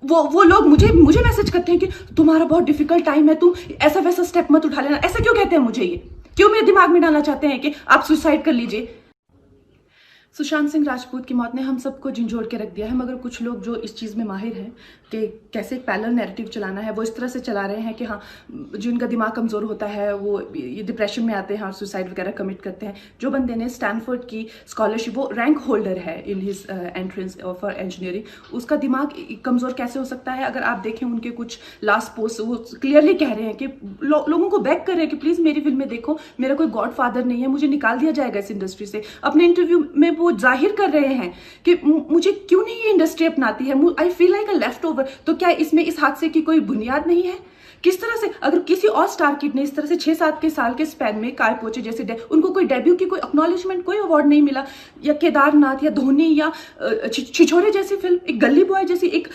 वो लोग मुझे मैसेज करते हैं कि तुम्हारा बहुत डिफिकल्ट टाइम है, तुम ऐसा वैसा स्टेप मत उठा लेना। ऐसा क्यों कहते हैं मुझे? ये क्यों मेरे दिमाग में डालना चाहते हैं कि आप सुसाइड कर लीजिए? सुशांत सिंह राजपूत की मौत ने हम सबको झंझोड़ के रख दिया है, मगर कुछ लोग जो इस चीज़ में माहिर हैं कि कैसे एक पैरेलल नैरेटिव चलाना है, वो इस तरह से चला रहे हैं कि हाँ, जिनका दिमाग कमज़ोर होता है वो ये डिप्रेशन में आते हैं और सुसाइड वगैरह कमिट करते हैं। जो बंदे ने स्टैनफोर्ड की स्कॉलरशिप, वो रैंक होल्डर है in his entrance for engineering, उसका दिमाग कमज़ोर कैसे हो सकता है? अगर आप देखें उनके कुछ लास्ट पोस्ट, वो क्लियरली कह रहे हैं कि लोगों को बैक कर रहे हैं कि प्लीज़ मेरी फिल्में देखो, मेरा कोई गॉड फादर नहीं है, मुझे निकाल दिया जाएगा इस इंडस्ट्री से। अपने इंटरव्यू में वो जाहिर कर रहे हैं कि मुझे क्यों नहीं ये इंडस्ट्री अपनाती है, I feel like a left over. तो क्या इसमें इस हादसे की कोई बुनियाद नहीं है? किस तरह से अगर किसी और स्टार किड ने इस तरह से 6-7 के साल के स्पैन में काय पोचे जैसे उनको कोई डेब्यू की कोई एक्नॉलेजमेंट, कोई अवार्ड नहीं मिला, या केदारनाथ या धोनी या छिछोरे जैसी फिल्म, एक गली बॉय जैसी एक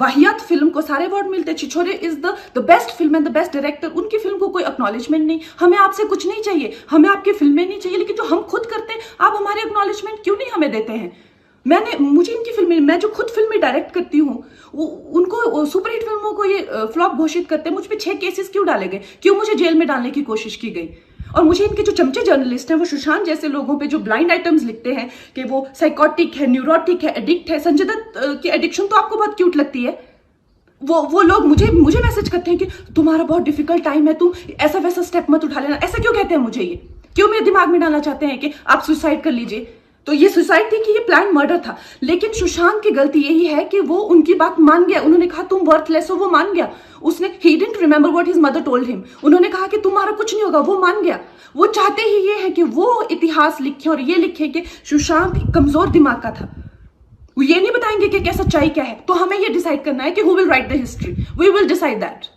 वाहियात फिल्म को सारे अवार्ड मिलते हैं। Chhichhore is the best film and the best director, उनकी फिल्म को कोई एक्नॉलेजमेंट नहीं। हमें आपसे कुछ नहीं चाहिए, हमें आपकी फिल्में नहीं चाहिए, लेकिन जो हम खुद करते हैं आप हमारे एक्नॉलेजमेंट क्यों नहीं हमें देते हैं? मुझे इनकी फिल्में, मैं जो खुद फिल्में डायरेक्ट करती हूँ, उनको सुपरहिट फिल्मों को ये फ्लॉप घोषित करते हैं। मुझ पे 6 केसेस क्यों डाले गए? क्यों मुझे जेल में डालने की कोशिश की गई? और मुझे इनके जो चमचे जर्नलिस्ट हैं, वो सुशांत जैसे लोगों पे जो ब्लाइंड आइटम्स लिखते हैं कि वो साइकोटिक है, न्यूरोटिक है, एडिक्ट है। संजय दत्त की एडिक्शन तो आपको बहुत क्यूट लगती है। वो लोग मुझे मैसेज करते हैं कि तुम्हारा बहुत डिफिकल्ट टाइम है, तुम ऐसा वैसा स्टेप मत उठा लेना। ऐसा क्यों कहते हैं मुझे? ये क्यों मेरे दिमाग में डालना चाहते हैं कि आप सुसाइड कर लीजिए? तो ये सुसाइड थी कि ये प्लान मर्डर था? लेकिन सुशांत की गलती यही है कि वो उनकी बात मान गया। उन्होंने कहा तुम वर्थलेस हो, वो मान गया। उसने he didn't remember what his mother told him. उन्होंने कहा कि तुम्हारा कुछ नहीं होगा, वो मान गया। वो चाहते ही ये है कि वो इतिहास लिखे और ये लिखे कि सुशांत कमजोर दिमाग का था। वो ये नहीं बताएंगे कि क्या सच्चाई क्या है। तो हमें ये डिसाइड करना है कि who will write the history, we will decide that.